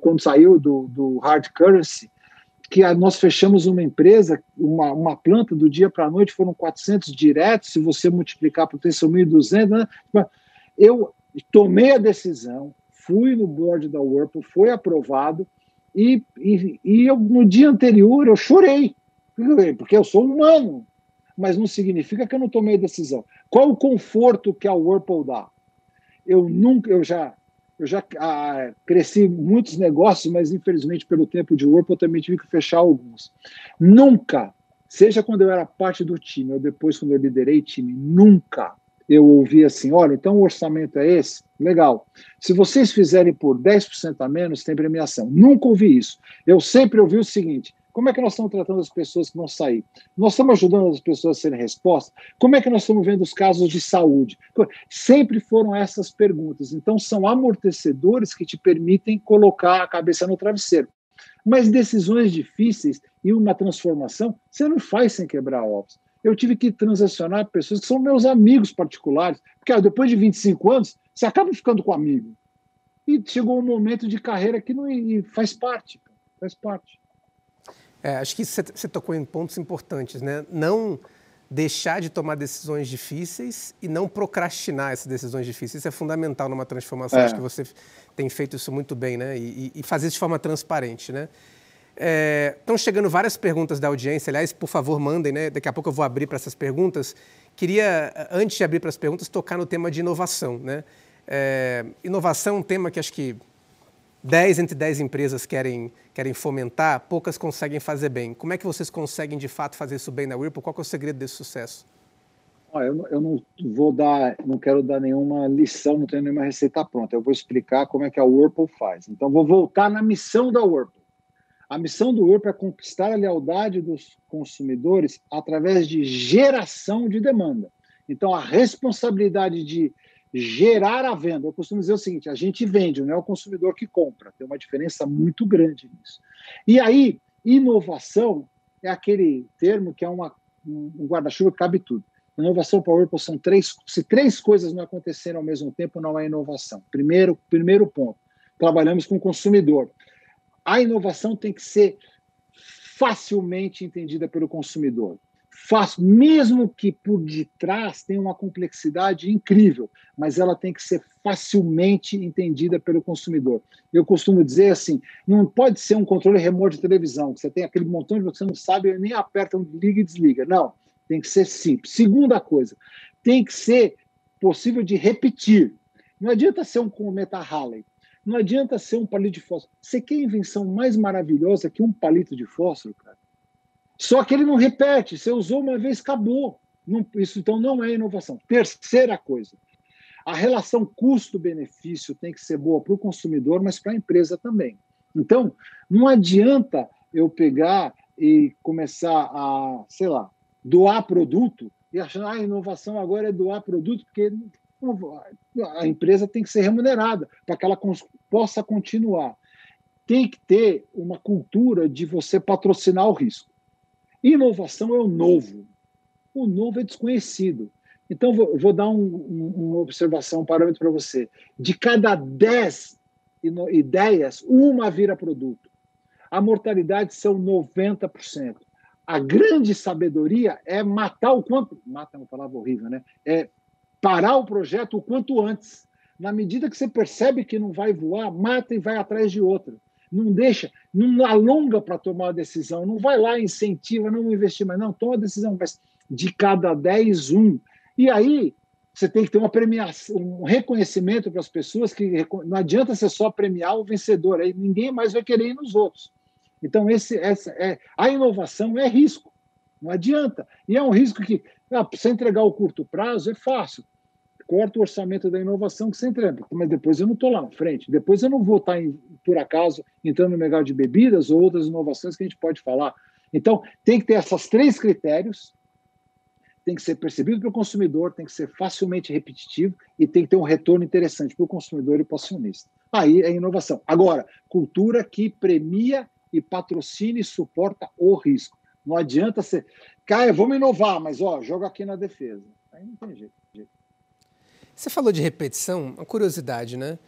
Speaker 3: quando saiu do hard currency, que nós fechamos uma empresa, uma planta, do dia para a noite foram 400 diretos, se você multiplicar por 3, são 1.200, né? Eu tomei a decisão, fui no board da Whirlpool, foi aprovado, e eu, no dia anterior eu chorei, porque eu sou humano, mas não significa que eu não tomei a decisão. Qual o conforto que a Whirlpool dá? Eu já cresci muitos negócios, mas infelizmente pelo tempo de Whirlpool eu também tive que fechar alguns. Nunca, seja quando eu era parte do time ou depois quando eu liderei time, nunca eu ouvi assim, olha, então o orçamento é esse? Legal. Se vocês fizerem por 10% a menos, tem premiação. Nunca ouvi isso. Eu sempre ouvi o seguinte, como é que nós estamos tratando as pessoas que vão sair? Nós estamos ajudando as pessoas a serem respostas? Como é que nós estamos vendo os casos de saúde? Sempre foram essas perguntas. Então, são amortecedores que te permitem colocar a cabeça no travesseiro. Mas decisões difíceis e uma transformação, você não faz sem quebrar ovos. Eu tive que transacionar pessoas que são meus amigos particulares, porque depois de 25 anos, você acaba ficando com amigo. E chegou um momento de carreira que não faz parte. Faz parte.
Speaker 2: Acho que você tocou em pontos importantes, né? Não deixar de tomar decisões difíceis e não procrastinar essas decisões difíceis. Isso é fundamental numa transformação. Acho que você tem feito isso muito bem, né? E fazer isso de forma transparente, né? Estão chegando várias perguntas da audiência. Aliás, por favor, mandem, né? Daqui a pouco eu vou abrir para essas perguntas. Queria, antes de abrir para as perguntas, tocar no tema de inovação, né? Inovação é um tema que acho que 10 entre 10 empresas querem fomentar, poucas conseguem fazer bem. Como é que vocês conseguem, de fato, fazer isso bem na Whirlpool? Qual que é o segredo desse sucesso?
Speaker 3: Eu não quero dar nenhuma lição, não tenho nenhuma receita pronta. Eu vou explicar como é que a Whirlpool faz. Então, vou voltar na missão da Whirlpool. A missão do Whirlpool é conquistar a lealdade dos consumidores através de geração de demanda. Então, a responsabilidade de gerar a venda. Eu costumo dizer o seguinte, a gente vende, não é o consumidor que compra. Tem uma diferença muito grande nisso. E aí, inovação é aquele termo que é um guarda-chuva que cabe tudo. Inovação para o Whirlpool são se 3 coisas não acontecerem ao mesmo tempo, não é inovação. Primeiro ponto, trabalhamos com o consumidor. A inovação tem que ser facilmente entendida pelo consumidor. Mesmo que por detrás tenha uma complexidade incrível, mas ela tem que ser facilmente entendida pelo consumidor. Eu costumo dizer assim, não pode ser um controle remoto de televisão, que você tem aquele montão de você não sabe, nem aperta, liga e desliga. Não, tem que ser simples. Segunda coisa, tem que ser possível de repetir. Não adianta ser um cometa Halley. Não adianta ser um palito de fósforo. Você quer invenção mais maravilhosa que um palito de fósforo, cara? Só que ele não repete. Você usou uma vez, acabou. Isso, então, não é inovação. Terceira coisa. A relação custo-benefício tem que ser boa para o consumidor, mas para a empresa também. Então, não adianta eu pegar e começar a, doar produto e achar a inovação agora é doar produto, porque a empresa tem que ser remunerada para que ela possa continuar. Tem que ter uma cultura de você patrocinar o risco. Inovação é o novo. O novo é desconhecido. Então, vou dar uma observação, um parâmetro para você. De cada 10 ideias, uma vira produto. A mortalidade são 90%. A grande sabedoria é matar o quanto... Mata é uma palavra horrível, né? É parar o projeto o quanto antes. Na medida que você percebe que não vai voar, mata e vai atrás de outra. Não deixa, não alonga para tomar a decisão, não vai lá, incentiva, não investir, mas não, toma a decisão, mas de cada 10, 1. E aí você tem que ter uma premiação, um reconhecimento para as pessoas, que não adianta você só premiar o vencedor, aí ninguém mais vai querer ir nos outros. Então, a inovação é risco, não adianta. E é um risco que, para você entregar o curto prazo, é fácil. Corta o orçamento da inovação que você entrega, mas depois eu não estou lá na frente, depois eu não vou estar, por acaso, entrando no mercado de bebidas ou outras inovações que a gente pode falar. Então, tem que ter esses 3 critérios, tem que ser percebido pelo consumidor, tem que ser facilmente repetitivo e tem que ter um retorno interessante para o consumidor e para o acionista. Aí é inovação. Agora, cultura que premia e patrocina e suporta o risco. Não adianta ser, cara, vamos inovar, mas joga aqui na defesa. Aí não tem jeito.
Speaker 2: Você falou de repetição, uma curiosidade, né?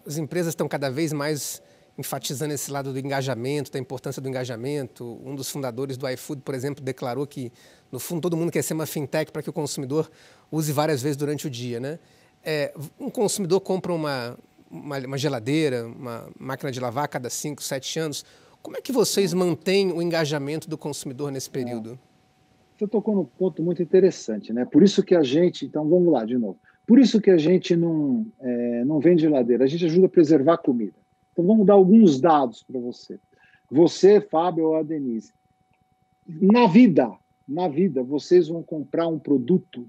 Speaker 2: As empresas estão cada vez mais enfatizando esse lado do engajamento, da importância do engajamento. Um dos fundadores do iFood, por exemplo, declarou que, no fundo, todo mundo quer ser uma fintech para que o consumidor use várias vezes durante o dia, né? Um consumidor compra uma geladeira, uma máquina de lavar a cada 5, 7 anos. Como é que vocês mantêm o engajamento do consumidor nesse período?
Speaker 3: Você tocou num ponto muito interessante, né? Por isso que a gente... Então, vamos lá de novo. Por isso que a gente não vende geladeira, a gente ajuda a preservar a comida. Então, vamos dar alguns dados para você. Você, Fábio ou a Denise, na vida, vocês vão comprar um produto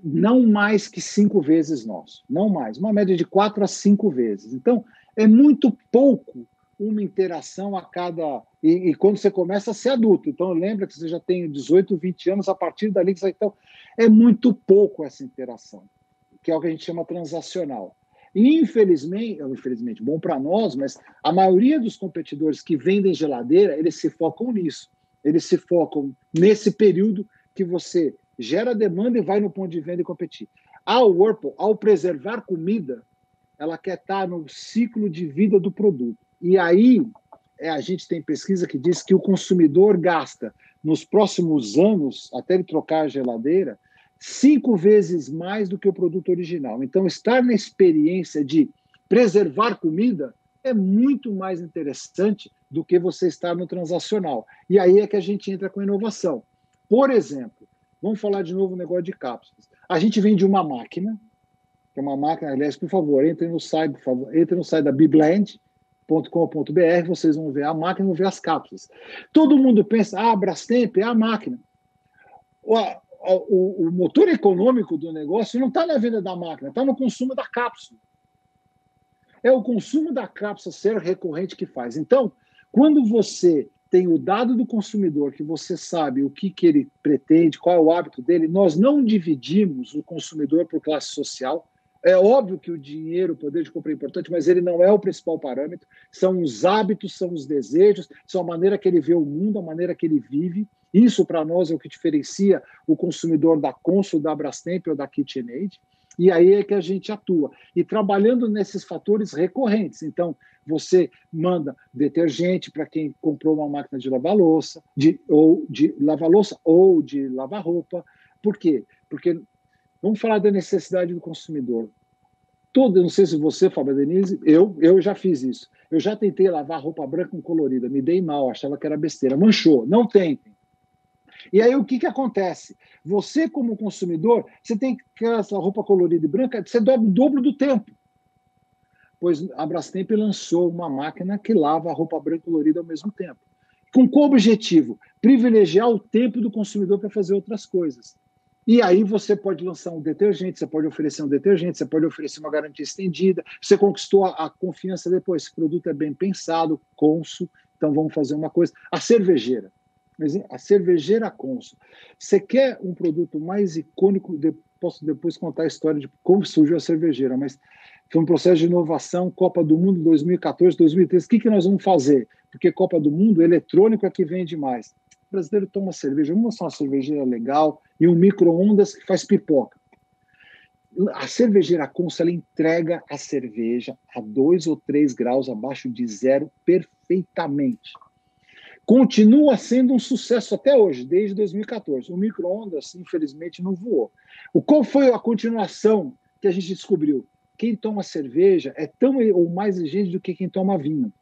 Speaker 3: não mais que 5 vezes nosso. Não mais. Uma média de 4 a 5 vezes. Então, é muito pouco uma interação a cada... E quando você começa a ser adulto. Então, lembra que você já tem 18, 20 anos, a partir dali... Então, é muito pouco essa interação, que é o que a gente chama transacional. E, infelizmente, bom para nós, mas a maioria dos competidores que vendem geladeira, eles se focam nisso. Eles se focam nesse período que você gera demanda e vai no ponto de venda e competir. A Whirlpool, ao preservar comida, ela quer estar no ciclo de vida do produto. E aí, a gente tem pesquisa que diz que o consumidor gasta, nos próximos anos, até ele trocar a geladeira, 5 vezes mais do que o produto original. Então, estar na experiência de preservar comida é muito mais interessante do que você estar no transacional. E aí é que a gente entra com inovação. Por exemplo, vamos falar de novo o negócio de cápsulas. A gente vende uma máquina, que é uma máquina, aliás, por favor, entre no site da biblend.com.br, vocês vão ver a máquina e vão ver as cápsulas. Todo mundo pensa, Brastemp é a máquina. O motor econômico do negócio não está na venda da máquina, está no consumo da cápsula. É o consumo da cápsula ser recorrente que faz. Então, quando você tem o dado do consumidor, que você sabe o que ele pretende, qual é o hábito dele, nós não dividimos o consumidor por classe social. É óbvio que o dinheiro, o poder de compra é importante, mas ele não é o principal parâmetro. São os hábitos, são os desejos, são a maneira que ele vê o mundo, a maneira que ele vive. Isso, para nós, é o que diferencia o consumidor da Consul, da Brastemp ou da KitchenAid. E aí é que a gente atua. E trabalhando nesses fatores recorrentes. Então, você manda detergente para quem comprou uma máquina de lavar louça, ou de lavar roupa. Por quê? Porque vamos falar da necessidade do consumidor. Eu não sei se você, Fábio, Denise, eu já fiz isso. Eu já tentei lavar roupa branca com colorida, me dei mal, achava que era besteira. Manchou, não tentem. E aí o que acontece? Você, como consumidor, você tem que essa roupa colorida e branca, você dobra o dobro do tempo. Pois a Brastemp lançou uma máquina que lava a roupa branca e colorida ao mesmo tempo. Com qual objetivo? Privilegiar o tempo do consumidor para fazer outras coisas. E aí você pode lançar um detergente, você pode oferecer uma garantia estendida, você conquistou a confiança depois, esse produto é bem pensado, Consul, então vamos fazer uma coisa. A cervejeira Consul. Você quer um produto mais icônico? Posso depois contar a história de como surgiu a cervejeira, mas foi um processo de inovação, Copa do Mundo 2014, 2013. O que nós vamos fazer? Porque Copa do Mundo, eletrônico é que vende mais. O brasileiro toma cerveja, vamos mostrar uma cervejeira legal e um micro-ondas que faz pipoca. A cervejeira Consul, ela entrega a cerveja a 2 ou 3 graus abaixo de zero perfeitamente. Continua sendo um sucesso até hoje, desde 2014. O micro-ondas, infelizmente, não voou. Qual foi a continuação que a gente descobriu? Quem toma cerveja é tão ou mais exigente do que quem toma vinho.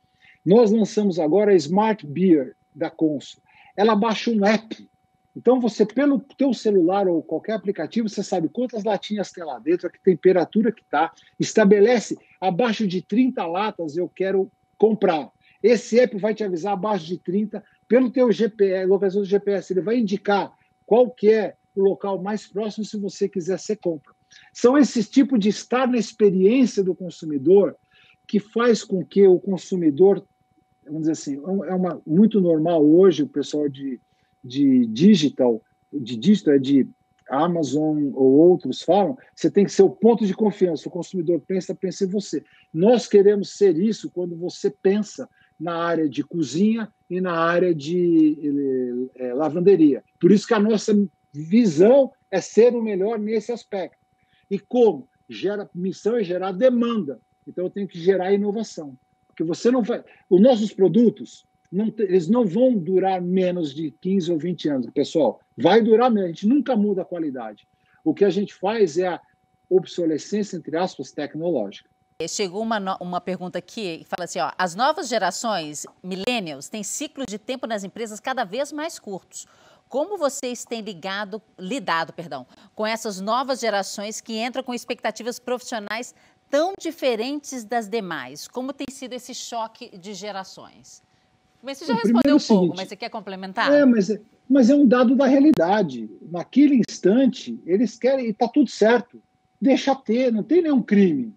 Speaker 3: Nós lançamos agora a Smart Beer da Consul. Ela baixa um app. Então, você, pelo teu celular ou qualquer aplicativo, você sabe quantas latinhas tem lá dentro, a que temperatura que está, estabelece abaixo de 30 latas eu quero comprar. Esse app vai te avisar abaixo de 30, pelo teu GPS, localização do GPS, ele vai indicar qual que é o local mais próximo se você quiser, você compra. São esses tipos de estar na experiência do consumidor que faz com que o consumidor, vamos dizer assim, muito normal hoje o pessoal de digital, de Amazon ou outros falam, você tem que ser o ponto de confiança, o consumidor pensa em você. Nós queremos ser isso quando você pensa na área de cozinha e na área de lavanderia. Por isso que a nossa visão é ser o melhor nesse aspecto. E como? Missão é gerar demanda. Então eu tenho que gerar inovação. Porque Porque você não vai... Os nossos produtos, eles não vão durar menos de 15 ou 20 anos, pessoal. Vai durar menos, a gente nunca muda a qualidade. O que a gente faz é a obsolescência, entre aspas, tecnológica.
Speaker 1: Chegou uma pergunta aqui que fala assim, ó, as novas gerações, millennials, têm ciclos de tempo nas empresas cada vez mais curtos. Como vocês têm lidado com essas novas gerações que entram com expectativas profissionais tão diferentes das demais? Como tem sido esse choque de gerações? Mas você já respondeu um pouco, mas você quer complementar?
Speaker 3: Mas é um dado da realidade. Naquele instante, eles querem, e está tudo certo. Deixa ter, não tem nenhum crime.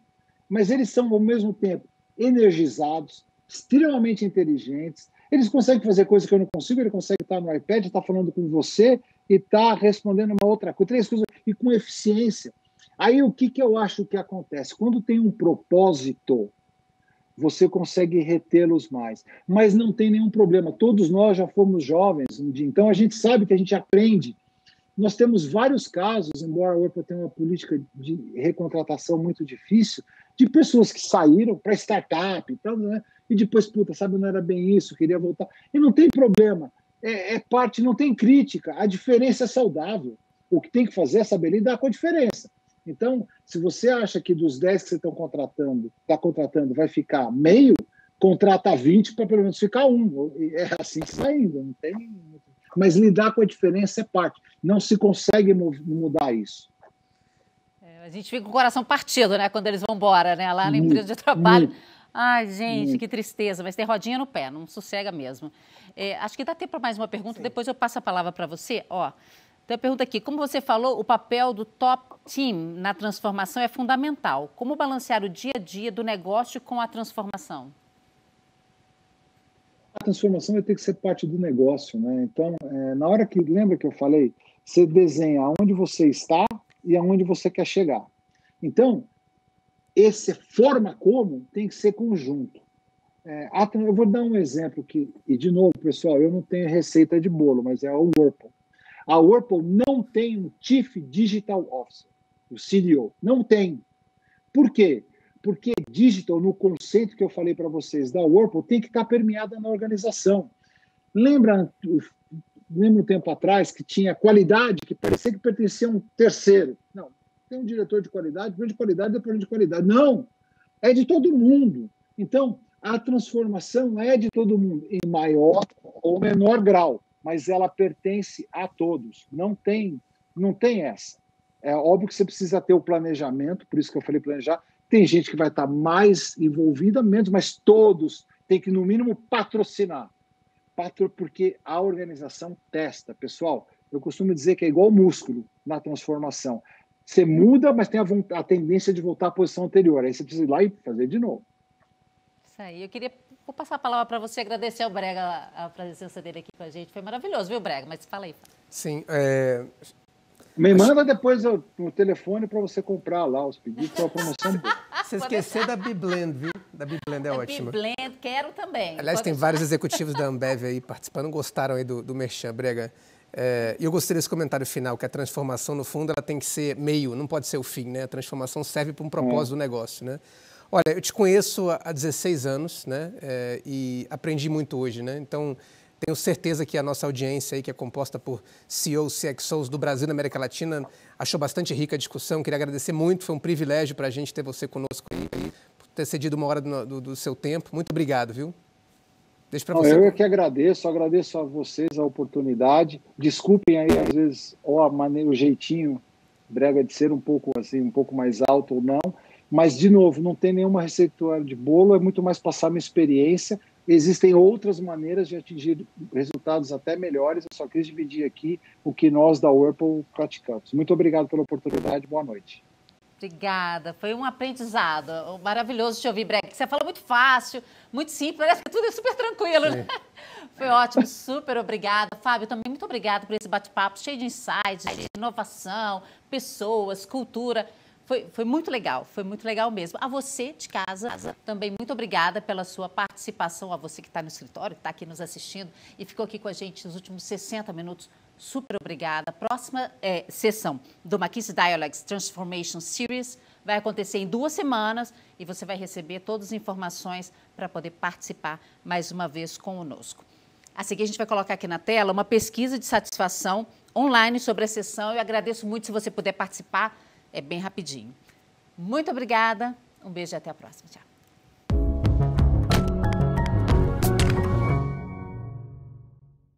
Speaker 3: Mas eles são, ao mesmo tempo, energizados, extremamente inteligentes. Eles conseguem fazer coisas que eu não consigo, ele consegue estar no iPad, estar falando com você e estar respondendo uma outra coisa, 3 coisas, e com eficiência. Aí o que eu acho que acontece? Quando tem um propósito, você consegue retê-los mais. Mas não tem nenhum problema. Todos nós já fomos jovens um dia, então a gente sabe que a gente aprende. Nós temos vários casos, embora a Whirlpool tenha uma política de recontratação muito difícil, de pessoas que saíram para startup, então, né? E depois, não era bem isso, queria voltar. E não tem problema, é parte, não tem crítica, a diferença é saudável. O que tem que fazer é saber lidar com a diferença. Então, se você acha que dos 10 que você está contratando, vai ficar meio, contrata 20 para pelo menos ficar 1. É assim que está indo, não tem... Mas lidar com a diferença é parte. Não se consegue mudar isso.
Speaker 1: A gente fica com o coração partido, né? Quando eles vão embora, né? Lá na empresa de trabalho. Ai, gente, que tristeza. Mas tem rodinha no pé, não sossega mesmo. Acho que dá tempo para mais uma pergunta, depois eu passo a palavra para você. Ó, tem uma pergunta aqui. Como você falou, o papel do top team na transformação é fundamental. Como balancear o dia a dia do negócio com a transformação?
Speaker 3: A transformação vai ter que ser parte do negócio, né? Então, na hora que, lembra que eu falei, você desenha aonde você está e aonde você quer chegar. Então, essa forma como tem que ser conjunto. Eu vou dar um exemplo que, e de novo, pessoal, eu não tenho receita de bolo, mas é a Whirlpool. A Whirlpool não tem um Chief Digital Officer, o CDO, não tem. Por quê? Porque digital, no conceito que eu falei para vocês da Whirlpool, tem que estar permeada na organização. Lembra um tempo atrás que tinha qualidade, que parecia que pertencia a um terceiro. Não, tem um diretor de qualidade, de qualidade, depois de qualidade. Não, é de todo mundo. Então, a transformação é de todo mundo, em maior ou menor grau, mas ela pertence a todos. Não tem essa. É óbvio que você precisa ter o planejamento, por isso que eu falei planejar. Tem gente que vai estar mais envolvida, menos, mas todos têm que, no mínimo, patrocinar. Porque a organização testa. Pessoal, eu costumo dizer que é igual músculo na transformação. Você muda, mas tem a tendência de voltar à posição anterior. Aí você precisa ir lá e fazer de novo.
Speaker 1: Isso aí. Vou passar a palavra para você, agradecer ao Brega a presença dele aqui com a gente. Foi maravilhoso, viu, Brega? Mas fala aí.
Speaker 2: Sim,
Speaker 3: Me manda depois no telefone para você comprar lá os pedidos, que é uma promoção boa.
Speaker 2: Você esqueceu da Biblend, viu? Da Biblend é ótima.
Speaker 1: Biblend, quero também.
Speaker 2: Aliás, tem vários executivos da Ambev aí participando, gostaram aí do Merchan, Brega. E eu gostei desse comentário final, que a transformação, no fundo, ela tem que ser meio, não pode ser o fim, né? A transformação serve para um propósito do negócio, né? Olha, eu te conheço há 16 anos, né? E aprendi muito hoje, né? Então, tenho certeza que a nossa audiência aí, que é composta por CEOs, CXOs do Brasil e da América Latina, achou bastante rica a discussão. Queria agradecer muito, foi um privilégio para a gente ter você conosco aí, por ter cedido uma hora do seu tempo. Muito obrigado, viu? Deixa para você.
Speaker 3: Eu que agradeço a vocês a oportunidade. Desculpem aí, às vezes, o jeitinho, Brega, de ser um pouco mais alto ou não. Mas, de novo, não tem nenhuma receita de bolo, é muito mais passar minha experiência. Existem outras maneiras de atingir resultados até melhores. Eu só quis dividir aqui o que nós da Whirlpool praticamos. Muito obrigado pela oportunidade. Boa noite.
Speaker 1: Obrigada. Foi um aprendizado maravilhoso te ouvir, Brega. Você falou muito fácil, muito simples, parece que tudo é super tranquilo, né? Foi ótimo, super obrigada. Fábio, também muito obrigada por esse bate-papo cheio de insights, de inovação, pessoas, cultura. Foi muito legal mesmo. A você de casa, também muito obrigada pela sua participação, a você que está no escritório, que está aqui nos assistindo e ficou aqui com a gente nos últimos 60 minutos. Super obrigada. Próxima sessão do McKinsey Dialogues Transformation Series vai acontecer em 2 semanas e você vai receber todas as informações para poder participar mais uma vez conosco. A seguir, a gente vai colocar aqui na tela uma pesquisa de satisfação online sobre a sessão. Eu agradeço muito se você puder participar, é bem rapidinho. Muito obrigada, um beijo e até a próxima. Tchau.